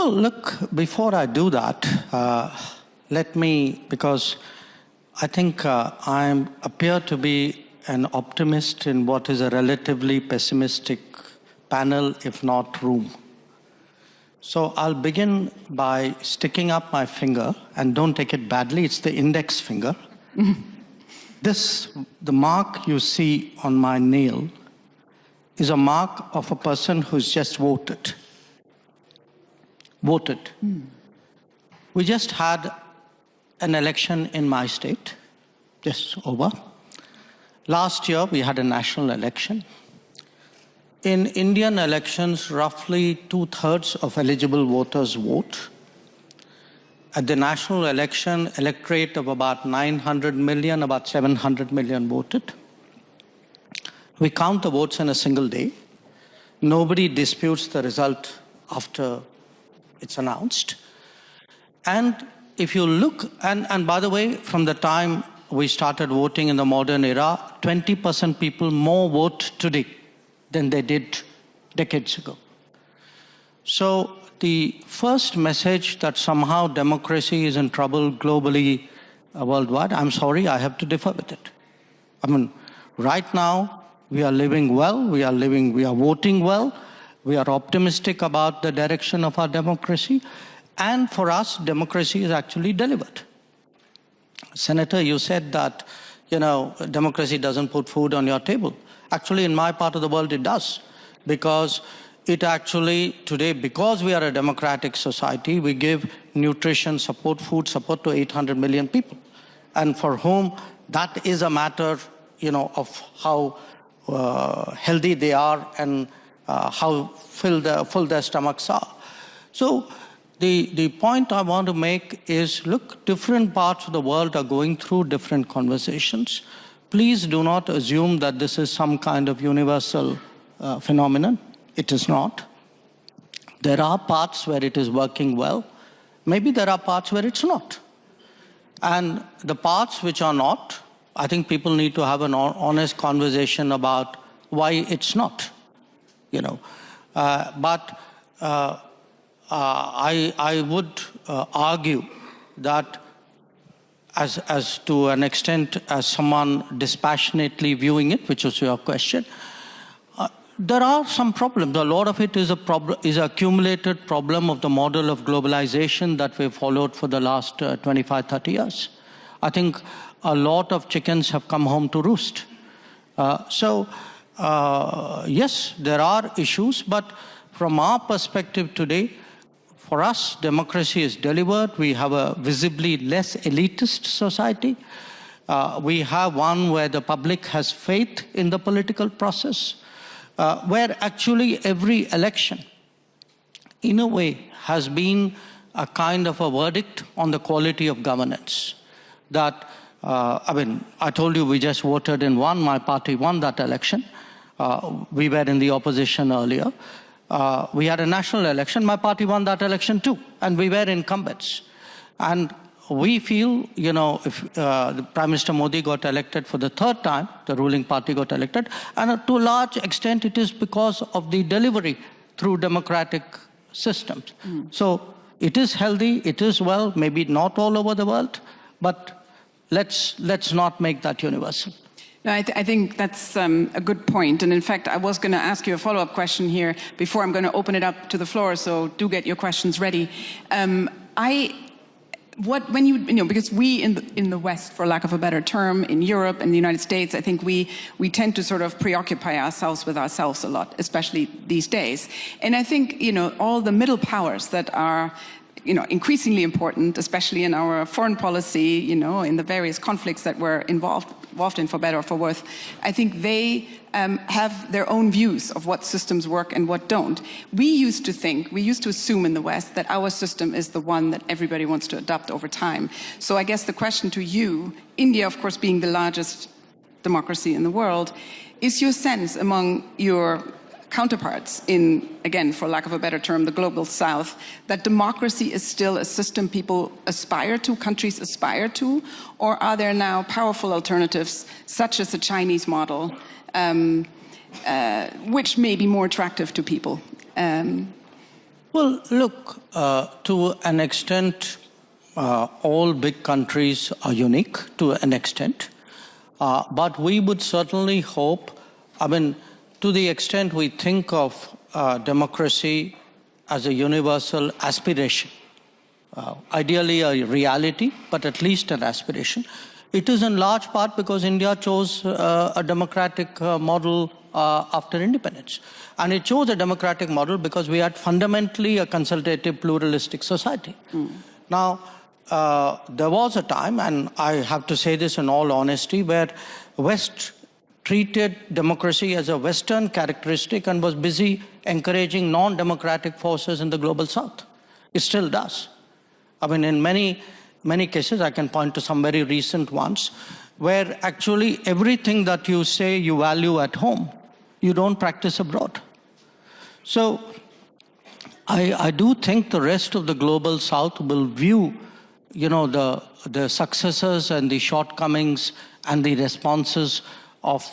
Well, look, before I do that, let me, because I think I appear to be an optimist in what is a relatively pessimistic panel, if not room. So I'll begin by sticking up my finger, and don't take it badly, it's the index finger. The mark you see on my nail is a mark of a person who's just voted. We just had an election in my state, just over. Last year, we had a national election. In Indian elections, roughly 2/3 of eligible voters vote. At the national election, electorate of about 900 million, about 700 million voted. We count the votes in a single day. Nobody disputes the result after it's announced. And if you look, and by the way, from the time we started voting in the modern era, 20% people more vote today than they did decades ago. So the first message that somehow democracy is in trouble globally, worldwide, I'm sorry, I have to differ with it. I mean, right now, we are living well, we are voting well, we are optimistic about the direction of our democracy, and for us, democracy is actually delivered. Senator, you said that, democracy doesn't put food on your table. Actually, in my part of the world, it does, because it actually, today, because we are a democratic society, we give nutrition support, food support to 800 million people, and for whom that is a matter, of how healthy they are and how full their stomachs are. So the point I want to make is, look, different parts of the world are going through different conversations. Please do not assume that this is some kind of universal phenomenon. It is not. There are parts where it is working well. Maybe there are parts where it's not. And the parts which are not, I think people need to have an honest conversation about why it's not, But I would argue that as to an extent, as someone dispassionately viewing it, which was your question, there are some problems. A lot of it is an accumulated problem of the model of globalization that we've followed for the last 25, 30 years. I think a lot of chickens have come home to roost. Yes, there are issues, but from our perspective today, for us, democracy is delivered. We have a visibly less elitist society. We have one where the public has faith in the political process, where actually every election, in a way, has been a kind of a verdict on the quality of governance. That, I told you we just voted in one. My party won that election. We were in the opposition earlier. We had a national election. My party won that election too, and we were incumbents. And we feel, if the Prime Minister Modi got elected for the third time, the ruling party got elected, and to a large extent it is because of the delivery through democratic systems. So it is healthy, it is well, maybe not all over the world, but let's not make that universal. No, I think that's a good point. And in fact, I was going to ask you a follow-up question here before I'm going to open it up to the floor, so do get your questions ready. Because we in the West, for lack of a better term, in Europe and the United States, I think we tend to sort of preoccupy ourselves with ourselves a lot, especially these days. And I think, all the middle powers that are increasingly important, especially in our foreign policy, in the various conflicts that we're involved in, for better or for worse, I think they have their own views of what systems work and what don't. We used to assume in the West that our system is the one that everybody wants to adopt over time. So I guess the question to you, India, of course, being the largest democracy in the world, is your sense among your counterparts in, again, for lack of a better term, the global South, that democracy is still a system people aspire to, countries aspire to, or are there now powerful alternatives, such as the Chinese model, which may be more attractive to people? Well, look, to an extent, all big countries are unique to an extent. But we would certainly hope, I mean, to the extent we think of democracy as a universal aspiration, ideally a reality, but at least an aspiration. It is in large part because India chose a democratic model after independence. And it chose a democratic model because we had fundamentally a consultative, pluralistic society. Now, there was a time, and I have to say this in all honesty, where West treated democracy as a Western characteristic and was busy encouraging non-democratic forces in the global South. It still does. I mean, in many cases, I can point to some very recent ones, where actually everything that you say you value at home, you don't practice abroad. So I do think the rest of the global South will view, you know, the successes and the shortcomings and the responses of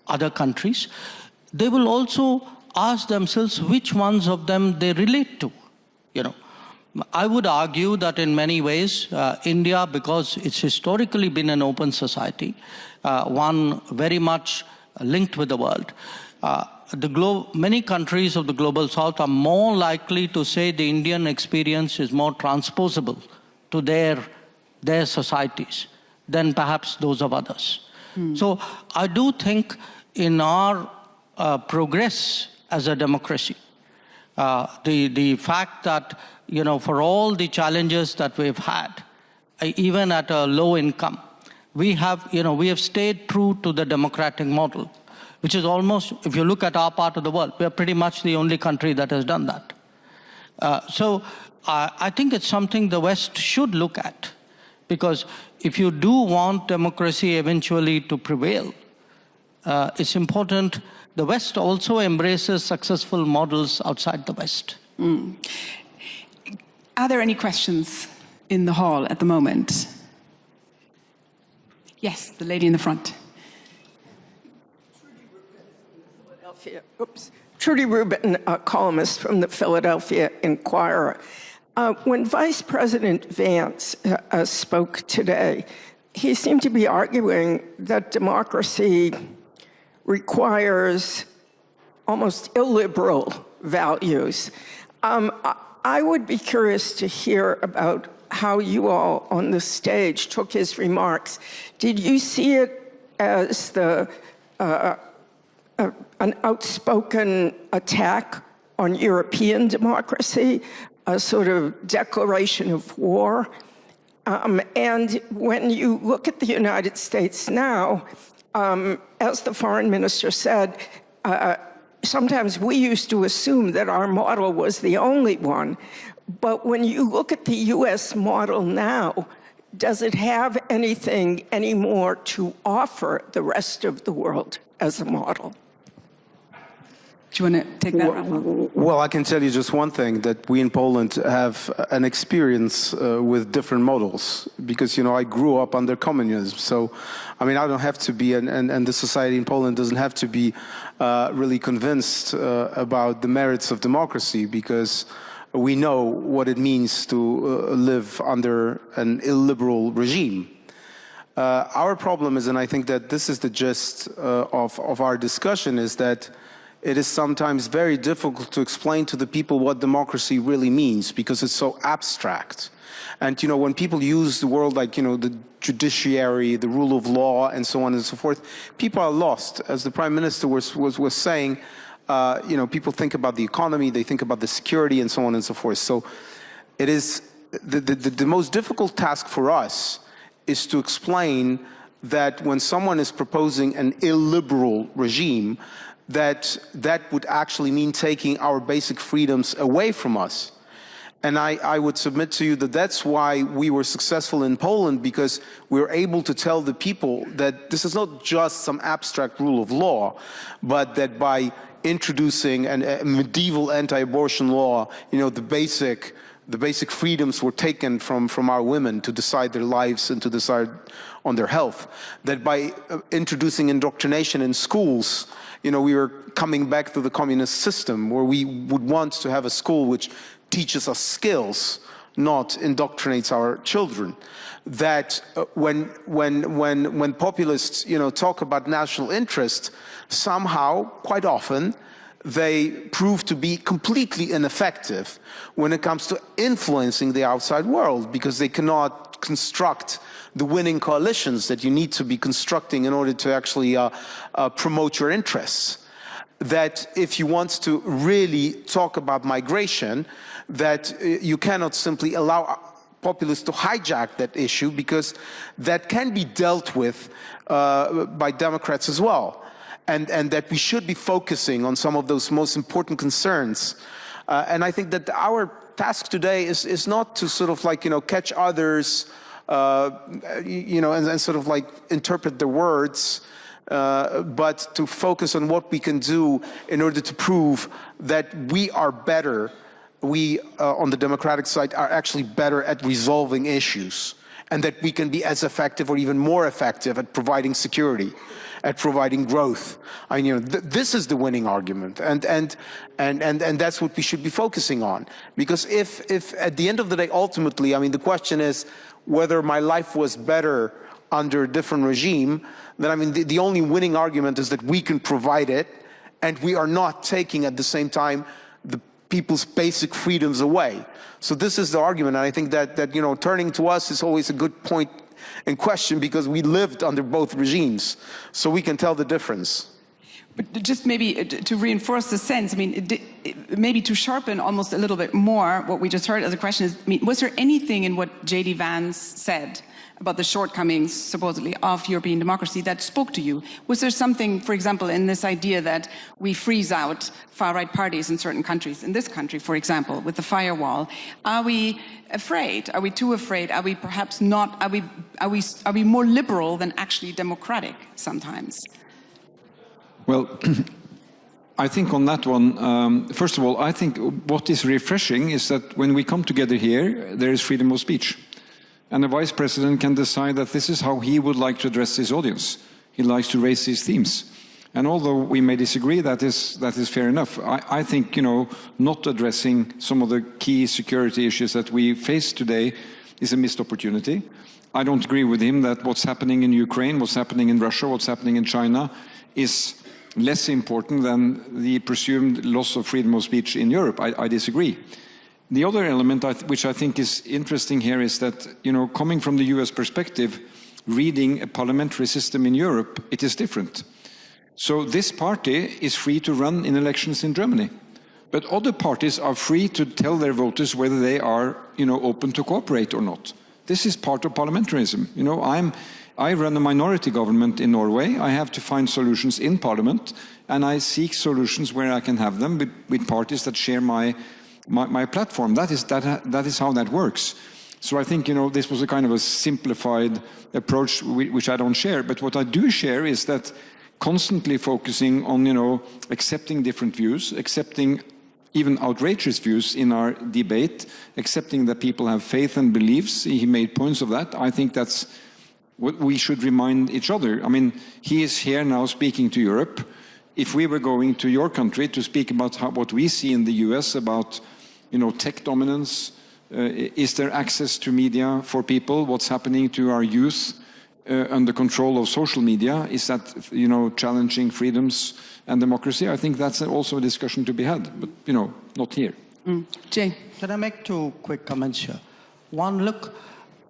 other countries. They will also ask themselves which ones of them they relate to, you know. I would argue that in many ways, India, because it's historically been an open society, one very much linked with the world, many countries of the global South are more likely to say the Indian experience is more transposable to their societies than perhaps those of others. So I do think in our progress as a democracy, the fact that, you know, for all the challenges that we've had, even at a low income, we have stayed true to the democratic model, which is almost, if you look at our part of the world, we're pretty much the only country that has done that. So I think it's something the West should look at, because if you do want democracy eventually to prevail, it's important the West also embraces successful models outside the West. Are there any questions in the hall at the moment? Yes, the lady in the front. Trudy Rubin, a columnist from the Philadelphia Inquirer. When Vice President Vance spoke today, he seemed to be arguing that democracy requires almost illiberal values. I would be curious to hear about how you all on the stage took his remarks. Did you see it as an outspoken attack on European democracy, a sort of declaration of war? And when you look at the United States now, as the foreign minister said, sometimes we used to assume that our model was the only one. But when you look at the US model now, does it have anything anymore to offer the rest of the world as a model? Do you want to take that, Rafał? Well, I can tell you just one thing, that we in Poland have an experience with different models, because, you know, I grew up under communism. So, I mean, I don't have to be, and the society in Poland doesn't have to be really convinced about the merits of democracy, because we know what it means to live under an illiberal regime. Our problem is, and I think that this is the gist of our discussion, is that it is sometimes very difficult to explain to the people what democracy really means, because it's so abstract. And, you know, when people use the word like, you know, the judiciary, the rule of law, and so on and so forth, people are lost. As the Prime Minister was saying, you know, people think about the economy, they think about the security, and so on and so forth. So it is the most difficult task for us is to explain that when someone is proposing an illiberal regime, that would actually mean taking our basic freedoms away from us. And I would submit to you that that's why we were successful in Poland, because we were able to tell the people that this is not just some abstract rule of law, but that by introducing a medieval anti-abortion law, you know, the basic freedoms were taken from our women to decide their lives and to decide on their health. That by introducing indoctrination in schools, you know, we were coming back to the communist system, where we would want to have a school which teaches us skills, not indoctrinates our children. That when populists, talk about national interest, somehow, quite often, they prove to be completely ineffective when it comes to influencing the outside world, because they cannot construct the winning coalitions that you need to be constructing in order to actually promote your interests. That if you want to really talk about migration, that you cannot simply allow populists to hijack that issue, because that can be dealt with by Democrats as well. And that we should be focusing on some of those most important concerns. And I think that our task today is not to sort of like, catch others, and sort of like interpret the words, but to focus on what we can do in order to prove that we are better. We, on the democratic side, are actually better at resolving issues, and that we can be as effective or even more effective at providing security, at providing growth. I mean, this is the winning argument, and that's what we should be focusing on. Because if at the end of the day, ultimately, I mean, the question is whether my life was better under a different regime, then I mean, the only winning argument is that we can provide it, and we are not taking at the same time the people's basic freedoms away. So this is the argument, and I think that turning to us is always a good point in question, because we lived under both regimes, so we can tell the difference. But just maybe to reinforce the sense, I mean, maybe to sharpen almost a little bit more what we just heard as a question is, I mean, was there anything in what J.D. Vance said about the shortcomings, supposedly, of European democracy that spoke to you? Was there something, for example, in this idea that we freeze out far-right parties in certain countries? In this country, for example, with the firewall, are we afraid? Are we too afraid? Are we perhaps not? Are we more liberal than actually democratic sometimes? Well, I think on that one, first of all, I think what is refreshing is that when we come together here, there is freedom of speech. And the vice president can decide that this is how he would like to address his audience. He likes to raise these themes. And although we may disagree, that is fair enough. I think, not addressing some of the key security issues that we face today is a missed opportunity. I don't agree with him that what's happening in Ukraine, what's happening in Russia, what's happening in China is less important than the presumed loss of freedom of speech in Europe. I disagree. The other element which I think is interesting here is that, coming from the US perspective, reading a parliamentary system in Europe, it is different. So this party is free to run in elections in Germany, but other parties are free to tell their voters whether they are, open to cooperate or not. This is part of parliamentarism. I run a minority government in Norway. I have to find solutions in parliament, and I seek solutions where I can have them with parties that share my platform. That is how that works. So I think, this was a kind of a simplified approach which I don't share. But what I do share is that constantly focusing on, accepting different views, accepting even outrageous views in our debate, accepting that people have faith and beliefs. He made points of that. I think that's what we should remind each other. I mean, he is here now speaking to Europe. If we were going to your country to speak about what we see in the US about, tech dominance, is there access to media for people? What's happening to our youth under control of social media? Is that, challenging freedoms and democracy? I think that's also a discussion to be had, but, not here. Jay. Can I make two quick comments here? One, look,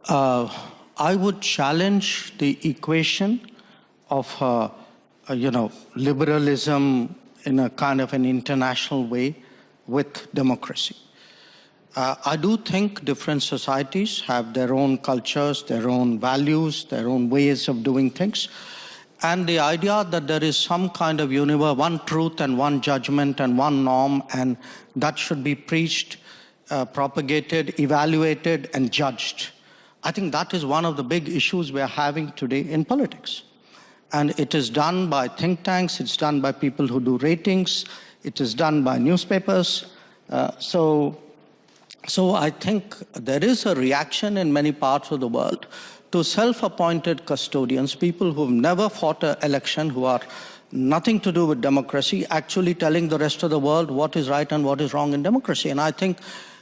I would challenge the equation of, liberalism in a kind of an international way with democracy. I do think different societies have their own cultures, their own values, their own ways of doing things. And the idea that there is some kind of one truth and one judgment and one norm, and that should be preached, propagated, evaluated, and judged. I think that is one of the big issues we're having today in politics. And it is done by think tanks, it's done by people who do ratings, it is done by newspapers. So I think there is a reaction in many parts of the world to self-appointed custodians, people who've never fought an election, who are nothing to do with democracy, actually telling the rest of the world what is right and what is wrong in democracy. And I think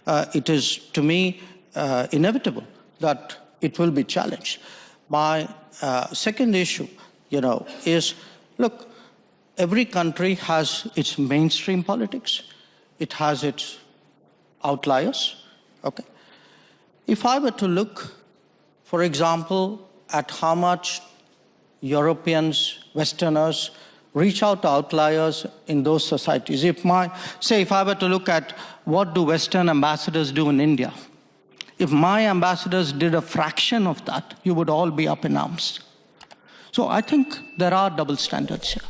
it is, to me, inevitable that it will be challenged. My second issue, is, look, every country has its mainstream politics. It has its outliers, okay? If I were to look, for example, at how much Europeans, Westerners, reach out to outliers in those societies. If I were to look at what do Western ambassadors do in India, if my ambassadors did a fraction of that, you would all be up in arms. So I think there are double standards here.